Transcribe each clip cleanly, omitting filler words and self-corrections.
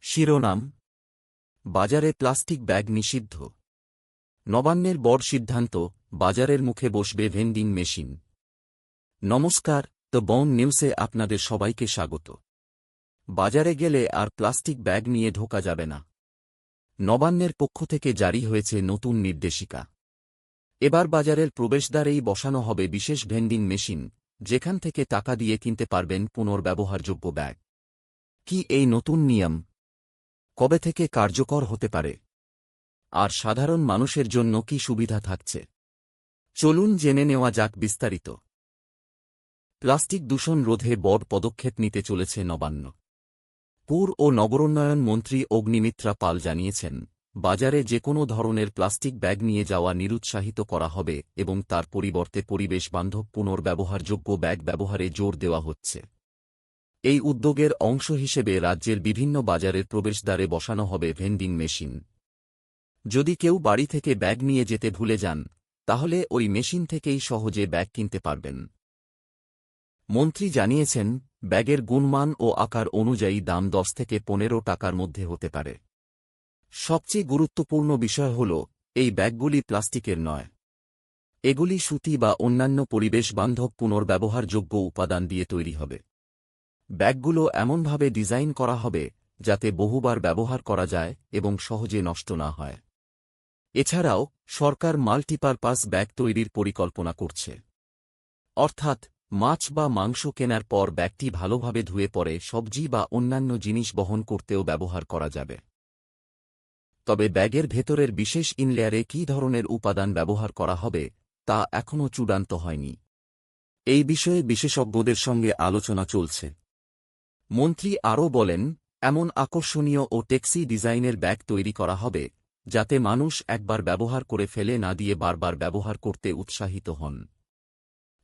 শিরোনাম: বাজারে plastic bag নিষিদ্ধ। নবান্নের বড় সিদ্ধান্ত, বাজারের মুখে বসবে ভেন্ডিং মেশিন। নমস্কার, দ্য বন নিউজে আপনাদের সবাইকে স্বাগত। বাজারে গেলে আর প্লাস্টিক ব্যাগ নিয়ে ঢোকা যাবে না। নবান্নের পক্ষ থেকে জারি হয়েছে নতুন নির্দেশিকা। এবার বাজারের প্রবেশদ্বারেই বসানো হবে বিশেষ ভেন্ডিং মেশিন, যেখান থেকে টাকা দিয়ে কিনতে পারবেন পুনর্ব্যবহারযোগ্য ব্যাগ। কি এই নতুন নিয়ম? কবে থেকে কার্যকর হতে পারে? আর সাধারণ মানুষের জন্য কি সুবিধা থাকছে? চলুন জেনে নেওয়া যাক বিস্তারিত। প্লাস্টিক দূষণ রোধে বড় পদক্ষেপ নিতে চলেছে নবান্ন। পুর ও নগরোন্নয়ন মন্ত্রী অগ্নিমিত্রা পাল জানিয়েছেন, বাজারে যেকোনো ধরনের প্লাস্টিক ব্যাগ নিয়ে যাওয়া নিরুৎসাহিত করা হবে এবং তার পরিবর্তে পরিবেশবান্ধব পুনর্ব্যবহারযোগ্য ব্যাগ ব্যবহারে জোর দেওয়া হচ্ছে। এই উদ্যোগের অংশ হিসেবে রাজ্যের বিভিন্ন বাজারের প্রবেশদ্বারে বসানো হবে ভেন্ডিং মেশিন। যদি কেউ বাড়ি থেকে ব্যাগ নিয়ে যেতে ভুলে যান, তাহলে ওই মেশিন থেকেই সহজে ব্যাগ কিনতে পারবেন। মন্ত্রী জানিয়েছেন, ব্যাগের গুণমান ও আকার অনুযায়ী দাম 10 থেকে 15 টাকার মধ্যে হতে পারে। সবচেয়ে গুরুত্বপূর্ণ বিষয় হল, এই ব্যাগগুলি প্লাস্টিকের নয়। এগুলি সুতি বা অন্যান্য পরিবেশবান্ধব পুনর্ব্যবহারযোগ্য উপাদান দিয়ে তৈরি হবে। ব্যাগগুলো এমনভাবে ডিজাইন করা হবে যাতে বহুবার ব্যবহার করা যায় এবং সহজে নষ্ট না হয়। এছাড়াও সরকার মাল্টিপারপাস ব্যাগ তৈরির পরিকল্পনা করছে। অর্থাৎ মাছ বা মাংস কেনার পর ব্যাগটি ভালোভাবে ধুয়ে পরে সবজি বা অন্যান্য জিনিস বহন করতেও ব্যবহার করা যাবে। তবে ব্যাগের ভেতরের বিশেষ ইনলেয়ারে কী ধরনের উপাদান ব্যবহার করা হবে তা এখনও চূড়ান্ত হয়নি। এই বিষয়ে বিশেষজ্ঞদের সঙ্গে আলোচনা চলছে। মন্ত্রী আরও বলেন, এমন আকর্ষণীয় ও টেক্সি ডিজাইনের ব্যাগ তৈরি করা হবে যাতে মানুষ একবার ব্যবহার করে ফেলে না দিয়ে বারবার ব্যবহার করতে উৎসাহিত হন।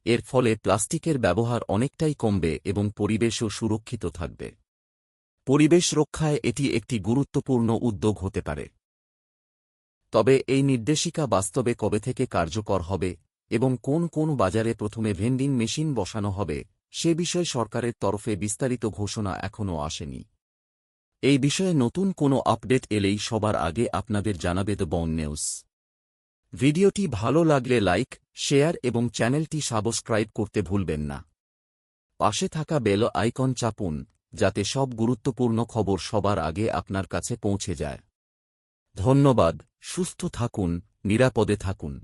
এর ফলে প্লাস্টিকের ব্যবহার অনেকটাই কমবে এবং পরিবেশও সুরক্ষিত থাকবে। পরিবেশ রক্ষায় এটি একটি গুরুত্বপূর্ণ উদ্যোগ হতে পারে। তবে এই নির্দেশিকা বাস্তবে কবে থেকে কার্যকর হবে এবং কোন কোন বাজারে প্রথমে ভেন্ডিং মেশিন বসানো হবে সে বিষয়ে সরকারের তরফে বিস্তারিত ঘোষণা এখনও আসেনি। এই বিষয়ে নতুন কোনো আপডেট এলেই সবার আগে আপনাদের জানাবে দ্য বন নিউজ। ভিডিওটি ভালো লাগলে লাইক, শেয়ার এবং চ্যানেলটি সাবস্ক্রাইব করতে ভুলবেন না। পাশে থাকা বেল আইকন চাপুন যাতে সব গুরুত্বপূর্ণ খবর সবার আগে আপনার কাছে পৌঁছে যায়। ধন্যবাদ। সুস্থ থাকুন, নিরাপদে থাকুন।